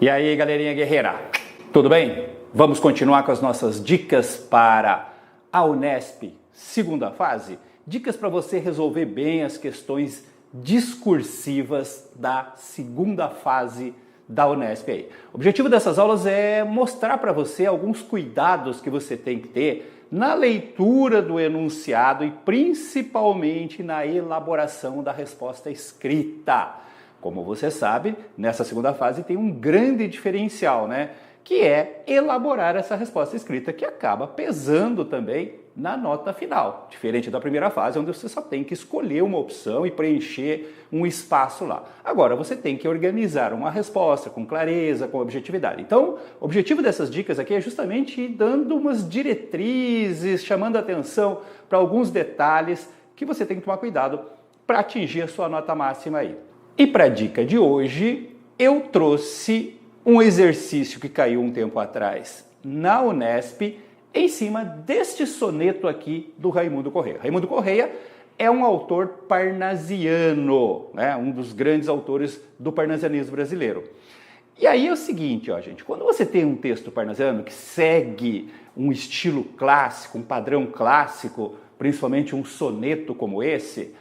E aí, galerinha guerreira, tudo bem? Vamos continuar com as nossas dicas para a Unesp, segunda fase. Dicas para você resolver bem as questões discursivas da segunda fase da Unesp aí. O objetivo dessas aulas é mostrar para você alguns cuidados que você tem que ter na leitura do enunciado e principalmente na elaboração da resposta escrita. Como você sabe, nessa segunda fase tem um grande diferencial, né? Que é elaborar essa resposta escrita, que acaba pesando também na nota final. Diferente da primeira fase, onde você só tem que escolher uma opção e preencher um espaço lá. Agora, você tem que organizar uma resposta com clareza, com objetividade. Então, o objetivo dessas dicas aqui é justamente ir dando umas diretrizes, chamando a atenção para alguns detalhes que você tem que tomar cuidado para atingir a sua nota máxima aí. E para a dica de hoje, eu trouxe um exercício que caiu um tempo atrás na Unesp, em cima deste soneto aqui do Raimundo Correia. Raimundo Correia é um autor parnasiano, né? Um dos grandes autores do parnasianismo brasileiro. E aí é o seguinte, ó, gente, quando você tem um texto parnasiano que segue um estilo clássico, um padrão clássico, principalmente um soneto como esse,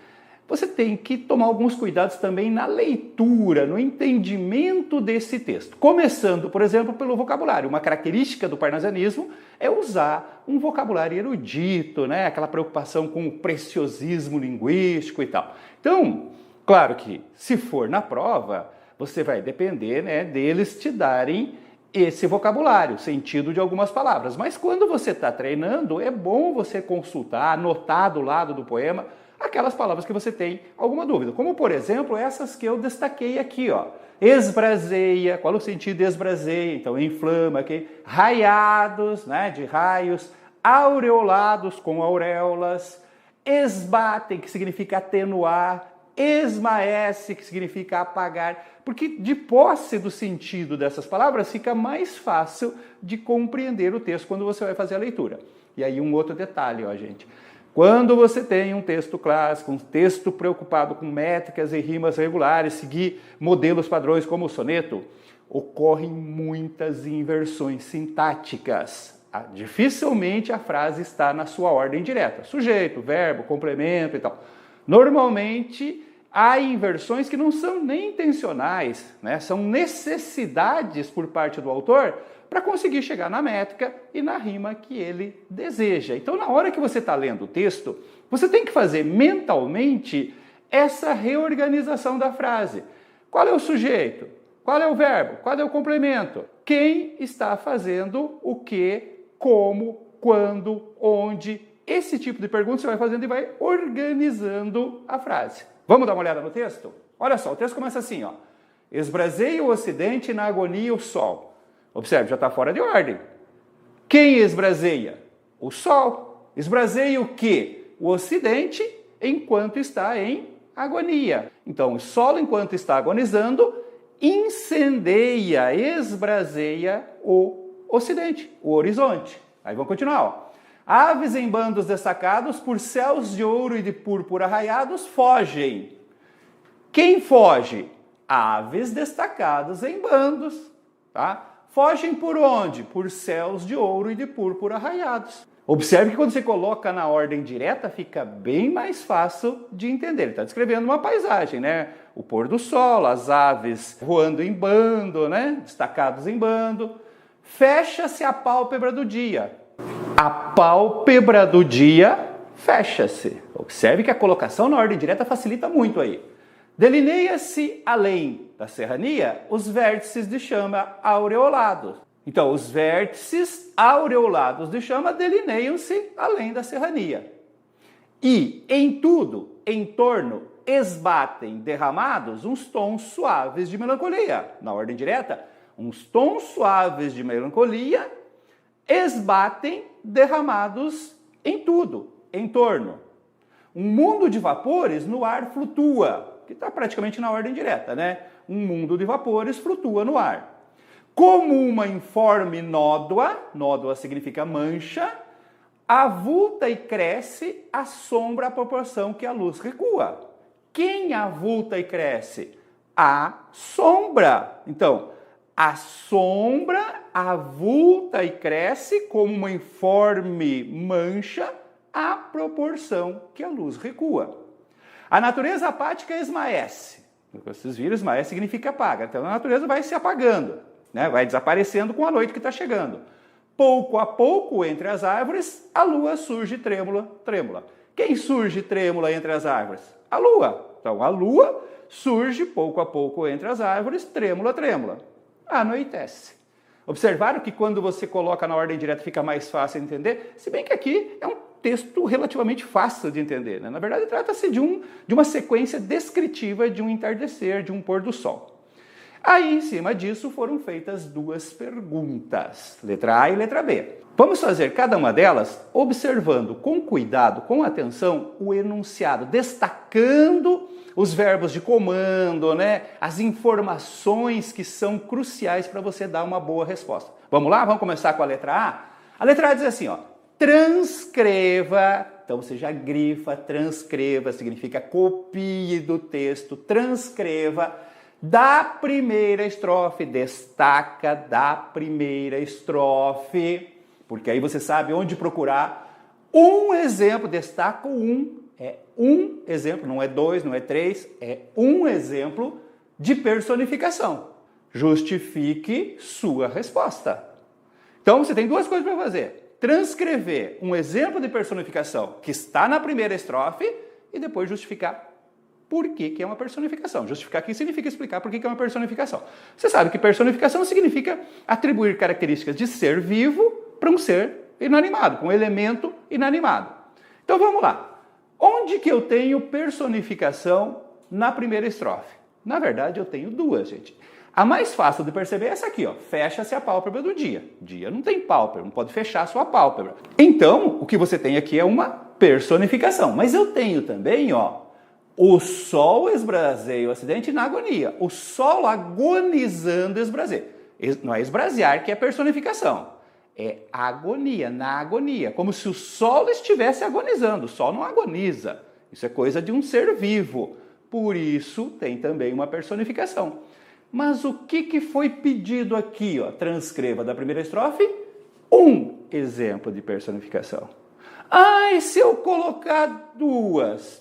você tem que tomar alguns cuidados também na leitura, no entendimento desse texto. Começando, por exemplo, pelo vocabulário. Uma característica do parnasianismo é usar um vocabulário erudito, né? Aquela preocupação com o preciosismo linguístico e tal. Então, claro que se for na prova, você vai depender, né, deles te darem esse vocabulário, sentido de algumas palavras. Mas quando você está treinando, é bom você consultar, anotar do lado do poema aquelas palavras que você tem alguma dúvida. Como, por exemplo, essas que eu destaquei aqui, ó. Esbraseia, qual é o sentido de esbraseia? Então, inflama aqui. Raiados, né, de raios. Aureolados, com auréolas. Esbatem, que significa atenuar. Esmaece, que significa apagar. Porque de posse do sentido dessas palavras, fica mais fácil de compreender o texto quando você vai fazer a leitura. E aí um outro detalhe, ó, gente. Quando você tem um texto clássico, um texto preocupado com métricas e rimas regulares, seguir modelos padrões como o soneto, ocorrem muitas inversões sintáticas. Dificilmente a frase está na sua ordem direta. Sujeito, verbo, complemento e tal. Normalmente há inversões que não são nem intencionais, né? São necessidades por parte do autor para conseguir chegar na métrica e na rima que ele deseja. Então, na hora que você está lendo o texto, você tem que fazer mentalmente essa reorganização da frase. Qual é o sujeito? Qual é o verbo? Qual é o complemento? Quem está fazendo o que, como, quando, onde? Esse tipo de pergunta você vai fazendo e vai organizando a frase. Vamos dar uma olhada no texto? Olha só, o texto começa assim, ó. Esbraseia o ocidente na agonia o sol. Observe, já está fora de ordem. Quem esbraseia? O sol. Esbraseia o quê? O ocidente enquanto está em agonia. Então, o sol, enquanto está agonizando, incendeia, esbraseia o ocidente, o horizonte. Aí vamos continuar, ó. Aves em bandos destacados por céus de ouro e de púrpura raiados fogem. Quem foge? Aves destacadas em bandos, tá? Fogem por onde? Por céus de ouro e de púrpura raiados. Observe que quando você coloca na ordem direta, fica bem mais fácil de entender. Ele está descrevendo uma paisagem, né? O pôr do sol, as aves voando em bando, né? Destacados em bando. Fecha-se a pálpebra do dia. A pálpebra do dia fecha-se. Observe que a colocação na ordem direta facilita muito aí. Delineia-se além da serrania os vértices de chama aureolados. Então, os vértices aureolados de chama delineiam-se além da serrania. E, em tudo, em torno, esbatem derramados uns tons suaves de melancolia. Na ordem direta, uns tons suaves de melancolia esbatem derramados em tudo, em torno. Um mundo de vapores no ar flutua, que está praticamente na ordem direta, né? Um mundo de vapores flutua no ar. Como uma informe nódoa, nódoa significa mancha, avulta e cresce a sombra à proporção que a luz recua. Quem avulta e cresce? A sombra. Então, A sombra avulta e cresce como uma informe mancha à proporção que a luz recua. A natureza apática esmaece. Vocês viram, esmaece significa apaga. Então a natureza vai se apagando, né? Vai desaparecendo com a noite que está chegando. Pouco a pouco, entre as árvores, a lua surge trêmula, trêmula. Quem surge trêmula entre as árvores? A lua. Então a lua surge pouco a pouco entre as árvores, trêmula, trêmula. Anoitece. Observaram que quando você coloca na ordem direta fica mais fácil de entender? Se bem que aqui é um texto relativamente fácil de entender, né? Na verdade, trata-se de uma sequência descritiva de um entardecer, de um pôr do sol. Aí, em cima disso, foram feitas duas perguntas, letra A e letra B. Vamos fazer cada uma delas observando com cuidado, com atenção, o enunciado, destacando os verbos de comando, né? As informações que são cruciais para você dar uma boa resposta. Vamos lá? Vamos começar com a letra A? A letra A diz assim, ó, transcreva, então você já grifa, transcreva, significa copie do texto, transcreva da primeira estrofe, destaca da primeira estrofe, porque aí você sabe onde procurar um exemplo, destaca é um exemplo, não é dois, não é três, é um exemplo de personificação. Justifique sua resposta. Então você tem duas coisas para fazer. Transcrever um exemplo de personificação que está na primeira estrofe e depois justificar por que é uma personificação. Justificar aqui significa explicar por que é uma personificação. Você sabe que personificação significa atribuir características de ser vivo para um ser inanimado, para um elemento inanimado. Então vamos lá. Onde que eu tenho personificação na primeira estrofe? Na verdade, eu tenho duas, gente. A mais fácil de perceber é essa aqui, ó. Fecha-se a pálpebra do dia. Dia não tem pálpebra, não pode fechar a sua pálpebra. Então, o que você tem aqui é uma personificação. Mas eu tenho também, ó, o sol esbraseia o acidente na agonia. O sol agonizando esbraseia. Não é esbrasear que é personificação. É agonia, na agonia. Como se o sol estivesse agonizando. O sol não agoniza. Isso é coisa de um ser vivo. Por isso, tem também uma personificação. Mas o que foi pedido aqui? Ó? Transcreva da primeira estrofe um exemplo de personificação. Ah, e se eu colocar duas?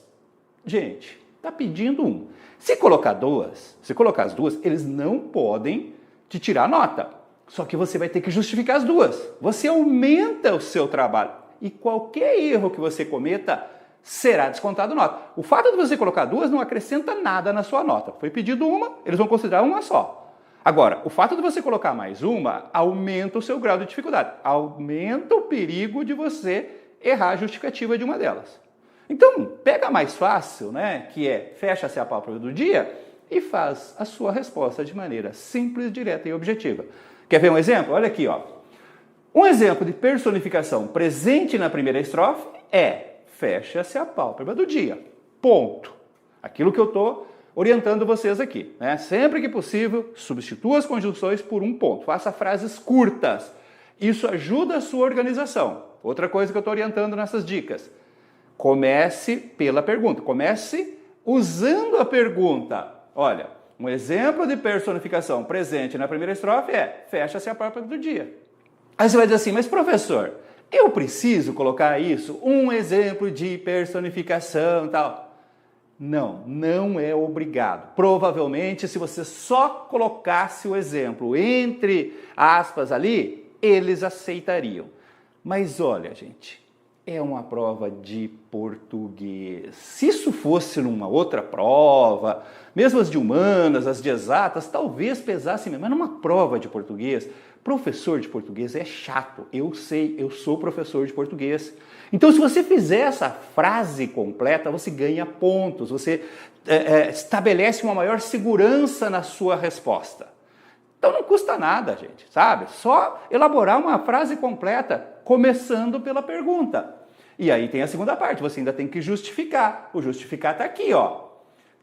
Gente, está pedindo um. Se colocar as duas, eles não podem te tirar nota. Só que você vai ter que justificar as duas. Você aumenta o seu trabalho. E qualquer erro que você cometa será descontado nota. O fato de você colocar duas não acrescenta nada na sua nota. Foi pedido uma, eles vão considerar uma só. Agora, o fato de você colocar mais uma aumenta o seu grau de dificuldade. Aumenta o perigo de você errar a justificativa de uma delas. Então, pega a mais fácil, né, que é fecha-se a pálpebra do dia e faz a sua resposta de maneira simples, direta e objetiva. Quer ver um exemplo? Olha aqui, ó. Um exemplo de personificação presente na primeira estrofe é fecha-se a pálpebra do dia. Ponto. Aquilo que eu estou orientando vocês aqui, né? Sempre que possível, substitua as conjunções por um ponto. Faça frases curtas. Isso ajuda a sua organização. Outra coisa que eu estou orientando nessas dicas. Comece pela pergunta. Comece usando a pergunta. Olha, um exemplo de personificação presente na primeira estrofe é fecha-se a pálpebra do dia. Aí você vai dizer assim, mas professor, eu preciso colocar isso? Um exemplo de personificação e tal? Não, não é obrigado. Provavelmente, se você só colocasse o exemplo entre aspas ali, eles aceitariam. Mas olha, gente, é uma prova de português. Se isso fosse numa outra prova, mesmo as de humanas, as de exatas, talvez pesasse mesmo. Mas numa prova de português, professor de português é chato. Eu sei, eu sou professor de português. Então, se você fizer essa frase completa, você ganha pontos, você estabelece uma maior segurança na sua resposta. Então não custa nada, gente, sabe? Só elaborar uma frase completa, começando pela pergunta. E aí tem a segunda parte, você ainda tem que justificar. O justificar está aqui, ó.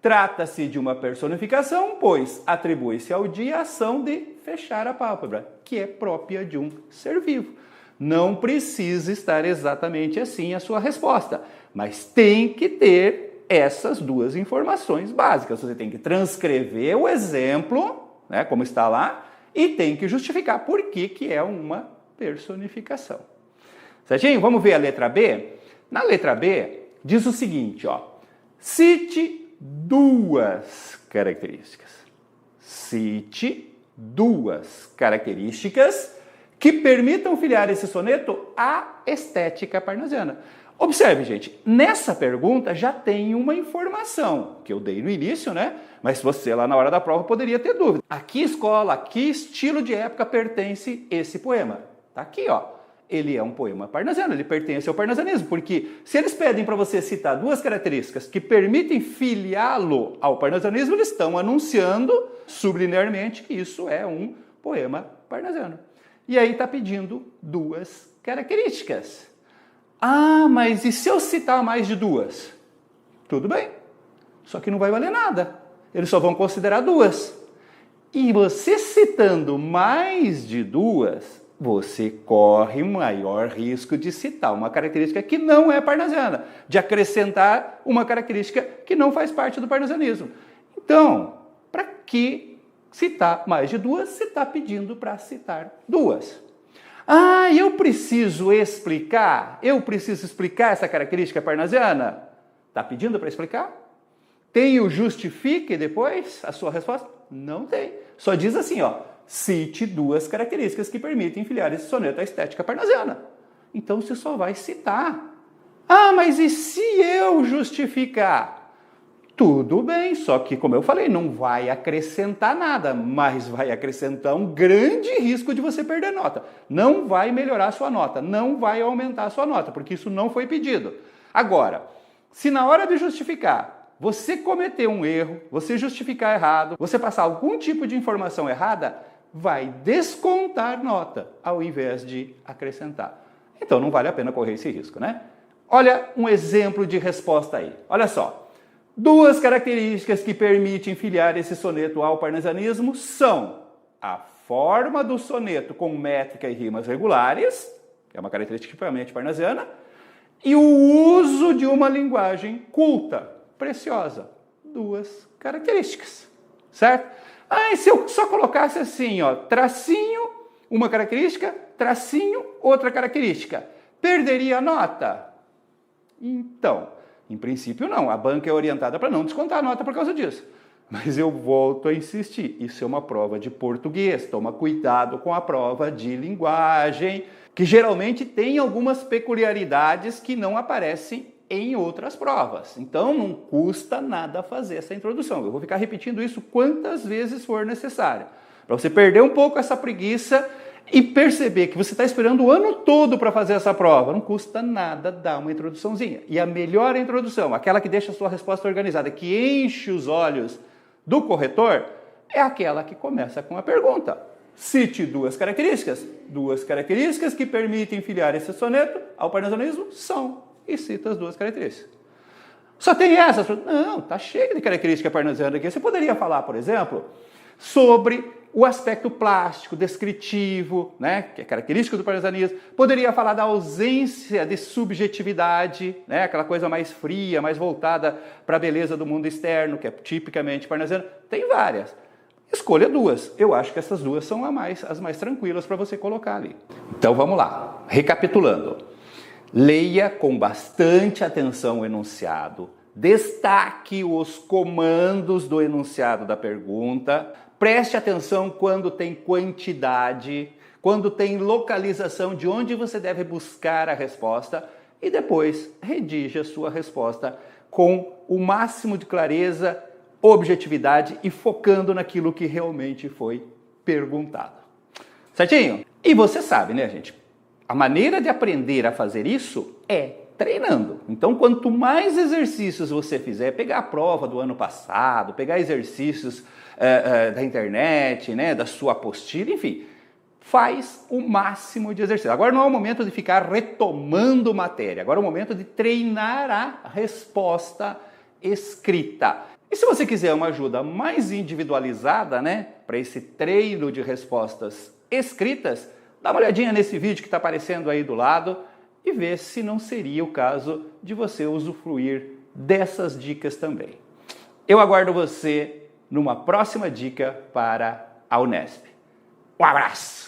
Trata-se de uma personificação, pois atribui-se ao dia a ação de fechar a pálpebra, que é própria de um ser vivo. Não precisa estar exatamente assim a sua resposta, mas tem que ter essas duas informações básicas. Você tem que transcrever o exemplo, né, como está lá, e tem que justificar por que é uma personificação. Certinho? Vamos ver a letra B? Na letra B, diz o seguinte, ó. Cite duas características. Cite duas características que permitam filiar esse soneto à estética parnasiana. Observe, gente, nessa pergunta já tem uma informação que eu dei no início, né? Mas você lá na hora da prova poderia ter dúvida. A que escola, a que estilo de época pertence esse poema? Tá aqui, ó. Ele é um poema parnasiano, ele pertence ao parnasianismo, porque se eles pedem para você citar duas características que permitem filiá-lo ao parnasianismo, eles estão anunciando subliminarmente que isso é um poema parnasiano. E aí está pedindo duas características. Ah, mas e se eu citar mais de duas? Tudo bem, só que não vai valer nada. Eles só vão considerar duas. E você citando mais de duas, você corre maior risco de citar uma característica que não é parnasiana, de acrescentar uma característica que não faz parte do parnasianismo. Então, para que citar mais de duas, você está pedindo para citar duas. Ah, eu preciso explicar? Eu preciso explicar essa característica parnasiana? Está pedindo para explicar? Tem o justifique depois a sua resposta? Não tem. Só diz assim, ó, cite duas características que permitem filiar esse soneto à estética parnasiana. Então você só vai citar. Ah, mas e se eu justificar? Tudo bem, só que, como eu falei, não vai acrescentar nada, mas vai acrescentar um grande risco de você perder nota. Não vai melhorar a sua nota, não vai aumentar a sua nota, porque isso não foi pedido. Agora, se na hora de justificar, você cometer um erro, você justificar errado, você passar algum tipo de informação errada, vai descontar nota, ao invés de acrescentar. Então não vale a pena correr esse risco, né? Olha um exemplo de resposta aí. Olha só. Duas características que permitem filiar esse soneto ao parnasianismo são a forma do soneto com métrica e rimas regulares, que é uma característica tipicamente parnasiana, e o uso de uma linguagem culta, preciosa. Duas características, certo? Ah, e se eu só colocasse assim, ó, tracinho, uma característica, tracinho, outra característica, perderia a nota? Então, em princípio não, a banca é orientada para não descontar a nota por causa disso. Mas eu volto a insistir, isso é uma prova de português, toma cuidado com a prova de linguagem, que geralmente tem algumas peculiaridades que não aparecem em outras provas. Então não custa nada fazer essa introdução. Eu vou ficar repetindo isso quantas vezes for necessário, para você perder um pouco essa preguiça e perceber que você está esperando o ano todo para fazer essa prova. Não custa nada dar uma introduçãozinha. E a melhor introdução, aquela que deixa a sua resposta organizada, que enche os olhos do corretor, é aquela que começa com a pergunta. Cite duas características. Duas características que permitem filiar esse soneto ao parnasianismo são. E cita as duas características. Só tem essas? Não, está cheio de característica parnasiana aqui. Você poderia falar, por exemplo, sobre o aspecto plástico, descritivo, né, que é característico do parnasianismo. Poderia falar da ausência de subjetividade, né, aquela coisa mais fria, mais voltada para a beleza do mundo externo, que é tipicamente parnasiana. Tem várias. Escolha duas. Eu acho que essas duas são as mais tranquilas para você colocar ali. Então vamos lá. Recapitulando. Leia com bastante atenção o enunciado. Destaque os comandos do enunciado da pergunta. Preste atenção quando tem quantidade, quando tem localização de onde você deve buscar a resposta e depois redija a sua resposta com o máximo de clareza, objetividade e focando naquilo que realmente foi perguntado. Certinho? E você sabe, né, gente? A maneira de aprender a fazer isso é treinando. Então, quanto mais exercícios você fizer, pegar a prova do ano passado, pegar exercícios da internet, né, da sua apostila, enfim, faz o máximo de exercício. Agora não é o momento de ficar retomando matéria, agora é o momento de treinar a resposta escrita. E se você quiser uma ajuda mais individualizada, né, para esse treino de respostas escritas, dá uma olhadinha nesse vídeo que está aparecendo aí do lado e vê se não seria o caso de você usufruir dessas dicas também. Eu aguardo você numa próxima dica para a Unesp. Um abraço!